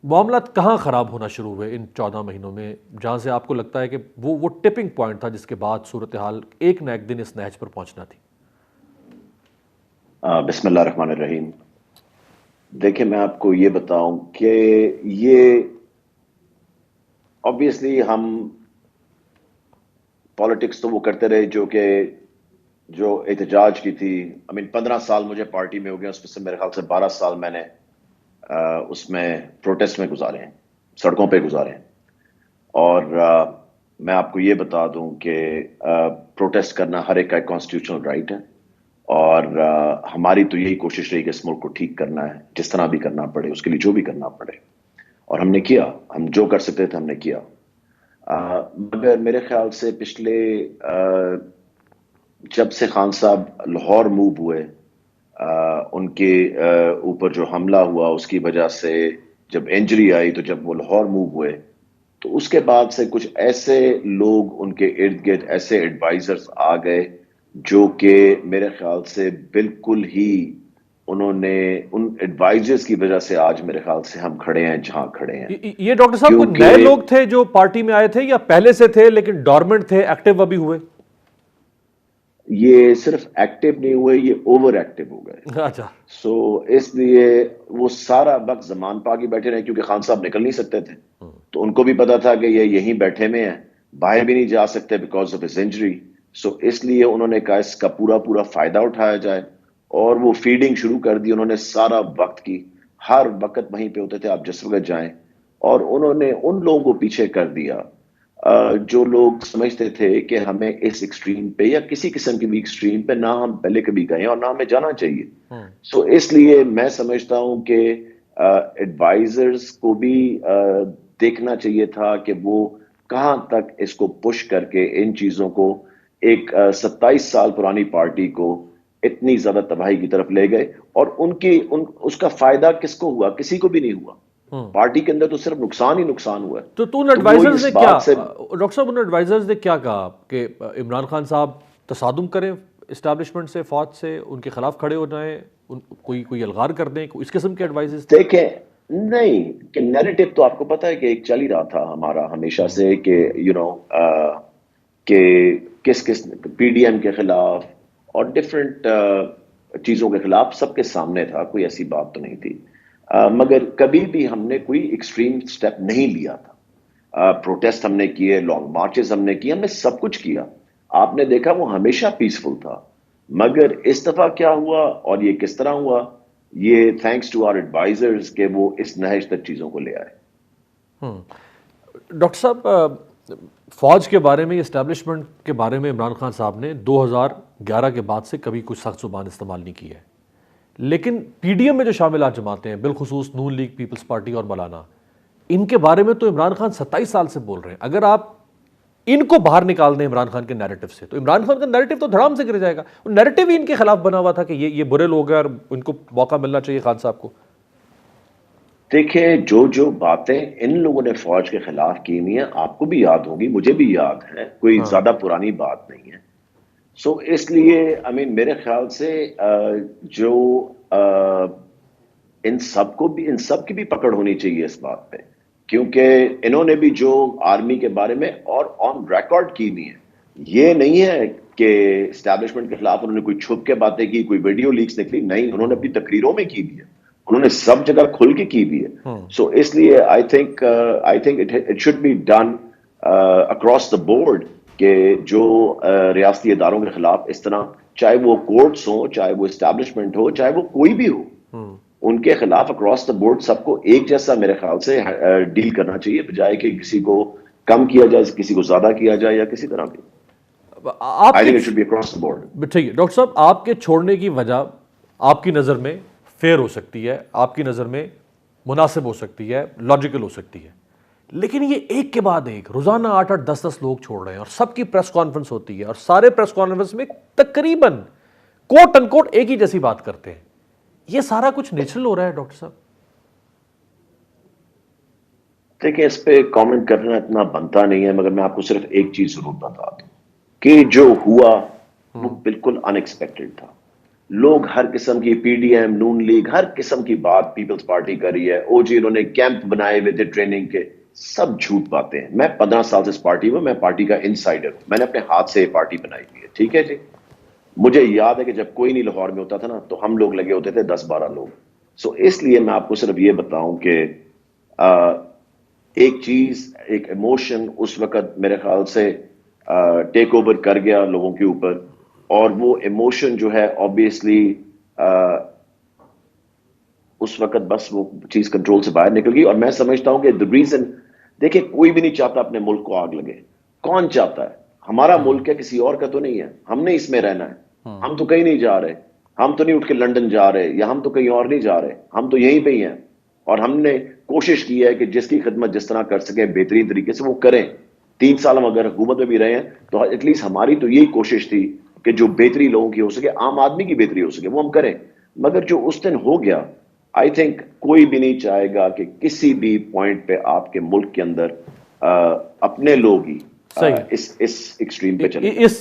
معاملات کہاں خراب ہونا شروع ہوئے ان 14 مہینوں میں جہاں سے آپ کو لگتا ہے کہ وہ ٹپنگ پوائنٹ تھا جس کے بعد صورتحال ایک نہ ایک دن اس نہج پر پہنچنا تھی؟ بسم اللہ الرحمن الرحیم. دیکھیں میں آپ کو یہ بتاؤں کہ یہ obviously ہم پالیٹکس تو وہ کرتے رہے جو احتجاج کی تھی. 15 سال مجھے پارٹی میں ہو گیا، اس میں سے میرے خیال سے 12 سال میں نے اس میں پروٹیسٹ میں گزارے ہیں، سڑکوں پہ گزارے ہیں. اور میں آپ کو یہ بتا دوں کہ پروٹیسٹ کرنا ہر ایک کا کانسٹیٹیوشنل رائٹ ہے، اور ہماری تو یہی کوشش رہی کہ اس ملک کو ٹھیک کرنا ہے، جس طرح بھی کرنا پڑے، اس کے لیے جو بھی کرنا پڑے، اور ہم نے کیا. ہم جو کر سکتے تھے ہم نے کیا. مگر میرے خیال سے پچھلے جب سے خان صاحب لاہور موو ہوئے، ان کے اوپر جو حملہ ہوا اس کی وجہ سے جب انجری آئی، تو جب وہ لاہور موو ہوئے تو اس کے بعد سے کچھ ایسے لوگ ان کے ارد گرد، ایسے ایڈوائزرز آ گئے جو کہ میرے خیال سے بالکل ہی انہوں نے ان ایڈوائزرز کی وجہ سے آج میرے خیال سے ہم کھڑے ہیں جہاں کھڑے ہیں. یہ ڈاکٹر صاحب کوئی نئے لوگ تھے جو پارٹی میں آئے تھے یا پہلے سے تھے لیکن ڈورمنٹ تھے، ایکٹیو ابھی ہوئے؟ یہ صرف ایکٹیو نہیں ہوئے، یہ اوور ایکٹیو ہو گئے. اچھا. سو اس لیے وہ سارا وقت زمان پا کے بیٹھے رہے، کیونکہ خان صاحب نکل نہیں سکتے تھے، تو ان کو بھی پتا تھا کہ یہ یہیں بیٹھے میں ہیں، باہر بھی نہیں جا سکتے بیکاز آف ہز انجری. سو اس لیے انہوں نے کہا اس کا پورا فائدہ اٹھایا جائے، اور وہ فیڈنگ شروع کر دی. انہوں نے سارا وقت کی، ہر وقت وہیں پہ ہوتے تھے، آپ جس وقت جائیں، اور انہوں نے ان لوگوں کو پیچھے کر دیا جو لوگ سمجھتے تھے کہ ہمیں اس ایکسٹریم پہ یا کسی قسم کی بھی ایکسٹریم پہ نہ ہم پہلے کبھی گئے اور نہ ہمیں جانا چاہیے. سو اس لیے میں سمجھتا ہوں کہ ایڈوائزرز کو بھی دیکھنا چاہیے تھا کہ وہ کہاں تک اس کو پش کر کے ان چیزوں کو، ایک 27 سال پرانی پارٹی کو اتنی زیادہ تباہی کی طرف لے گئے. اور اس کا فائدہ کس کو ہوا؟ کسی کو بھی نہیں ہوا. پارٹی کے اندر تو صرف نقصان ہی نقصان ہوا ہے. تو ان ایڈوائزرز نے کیا ڈاکٹر صاحب، ان ایڈوائزرز نے کیا کہا کہ عمران خان صاحب تصادم کریں اسٹیبلشمنٹ سے، فوج سے، ان کے خلاف کھڑے ہو جائیں، کوئی الغار کر دیں، اس قسم کے ایڈوائزرز؟ دیکھیں نہیں، کہ نیریٹو تو آپ کو پتا ہے کہ ایک چل ہی رہا تھا ہمارا ہمیشہ سے کہ کہ کس پی ڈی ایم کے خلاف اور ڈفرینٹ چیزوں کے خلاف سب کے سامنے تھا، کوئی ایسی بات تو نہیں تھی. مگر کبھی بھی ہم نے کوئی ایکسٹریم سٹیپ نہیں لیا تھا. پروٹیسٹ ہم نے کیے، لانگ مارچز ہم نے کیے، ہم نے سب کچھ کیا. آپ نے دیکھا وہ ہمیشہ پیسفل تھا. مگر اس دفعہ کیا ہوا اور یہ کس طرح ہوا، یہ تھینکس ٹو آور ایڈوائزرز کہ وہ اس نہج تک چیزوں کو لے آئے. ڈاکٹر صاحب، فوج کے بارے میں، اسٹیبلشمنٹ کے بارے میں عمران خان صاحب نے 2011 کے بعد سے کبھی کچھ سخت زبان استعمال نہیں کی ہے، لیکن پی ڈی ایم میں جو شاملات جماعتیں ہیں، بالخصوص نون لیگ، پیپلز پارٹی اور مولانا، ان کے بارے میں تو عمران خان 27 سال سے بول رہے ہیں. اگر آپ ان کو باہر نکال دیں عمران خان کے نیریٹو سے تو عمران خان کا نیریٹو تو دھڑام سے گر جائے گا. وہ نیریٹو ہی ان کے خلاف بنا ہوا تھا کہ یہ برے لوگ ہیں اور ان کو موقع ملنا چاہیے خان صاحب کو. دیکھیں جو باتیں ان لوگوں نے فوج کے خلاف کی ہوئی ہیں، آپ کو بھی یاد ہوگی، مجھے بھی یاد ہے، کوئی زیادہ پرانی بات نہیں ہے. سو اس لیے میرے خیال سے جو ان سب کی بھی پکڑ ہونی چاہیے اس بات پہ، کیونکہ انہوں نے بھی جو آرمی کے بارے میں اور آن ریکارڈ کی ہوئی ہیں. یہ نہیں ہے کہ اسٹیبلشمنٹ کے خلاف انہوں نے کوئی چھپ کے باتیں کی، کوئی ویڈیو لیکس نکلی، نہیں، انہوں نے اپنی تقریروں میں کی بھی ہے، انہوں نے سب جگہ کھل کے کی بھی ہے. سو اس لیے I think it should be done across the board کہ جو ریاستی اداروں کے خلاف اس طرح، چاہے وہ کورٹس ہوں، چاہے وہ اسٹیبلشمنٹ ہو، چاہے وہ کوئی بھی ہو، ان کے خلاف اکراس دا بورڈ سب کو ایک جیسا میرے خیال سے ڈیل کرنا چاہیے، بجائے کہ کسی کو کم کیا جائے، کسی کو زیادہ کیا جائے یا کسی طرح بھی. I think it should be across the board. ٹھیک ہے ڈاکٹر صاحب، آپ کے چھوڑنے کی وجہ آپ کی نظر میں فیئر ہو سکتی ہے، آپ کی نظر میں مناسب ہو سکتی ہے، لاجیکل ہو سکتی ہے، لیکن یہ ایک کے بعد ایک روزانہ 8-8 10-10 لوگ چھوڑ رہے ہیں اور سب کی پریس کانفرنس ہوتی ہے اور سارے پریس کانفرنس میں تقریباً کوٹ ان کوٹ ایک ہی جیسی بات کرتے ہیں. یہ سارا کچھ نیچرل ہو رہا ہے ڈاکٹر صاحب؟ دیکھیں اس پہ کامنٹ کرنا اتنا بنتا نہیں ہے، مگر میں آپ کو صرف ایک چیز ضرور بتا دوں کہ جو ہوا وہ بالکل ان ایکسپیکٹڈ تھا. لوگ ہر قسم کی پی ڈی ایم نون لیگ ہر قسم کی بات پیپلز پارٹی کر رہی ہے، او جی انہوں نے کیمپ بنائے ہوئے تھے ٹریننگ کے، سب جھوٹ باتیں ہیں. میں 15 سال سے اس پارٹی میں پارٹی کا انسائڈر ہوں، میں نے اپنے ہاتھ سے یہ پارٹی بنائی ہوئی ہے. ٹھیک ہے جی. مجھے یاد ہے کہ جب کوئی نہیں لاہور میں ہوتا تھا نا تو ہم لوگ لگے ہوتے تھے 10-12 لوگ. سو اس لیے میں آپ کو صرف یہ بتاؤں کہ ایک چیز ایک ایموشن اس وقت میرے خیال سے ٹیک اوور کر گیا لوگوں کے اوپر، اور وہ ایموشن جو ہے آبویسلی اس وقت بس وہ چیز کنٹرول سے باہر نکل گئی. اور میں سمجھتا ہوں کہ the reason، دیکھیں کوئی بھی نہیں چاہتا اپنے ملک کو آگ لگے. کون چاہتا ہے؟ ہمارا ملک ہے، کسی اور کا تو نہیں ہے. ہم نے اس میں رہنا ہے، ہم تو کہیں نہیں جا رہے. ہم تو نہیں اٹھ کے لنڈن جا رہے یا ہم تو کہیں اور نہیں جا رہے، ہم تو یہیں پہ ہی ہیں. اور ہم نے کوشش کی ہے کہ جس کی خدمت جس طرح کر سکیں بہترین طریقے سے وہ کریں. 3 سال ہم اگر حکومت میں بھی رہے ہیں تو ایٹ لیسٹ ہماری تو یہی کوشش تھی کہ جو بہتری لوگوں کی ہو سکے، عام آدمی کی بہتری ہو سکے، وہ ہم کریں. مگر جو اس دن ہو گیا، آئی تھنک کوئی بھی نہیں چاہے گا کہ کسی بھی پوائنٹ پہ آپ کے ملک کے اندر اپنے لوگ ہی صحیح اس ایکسٹریم پہ چلے. اس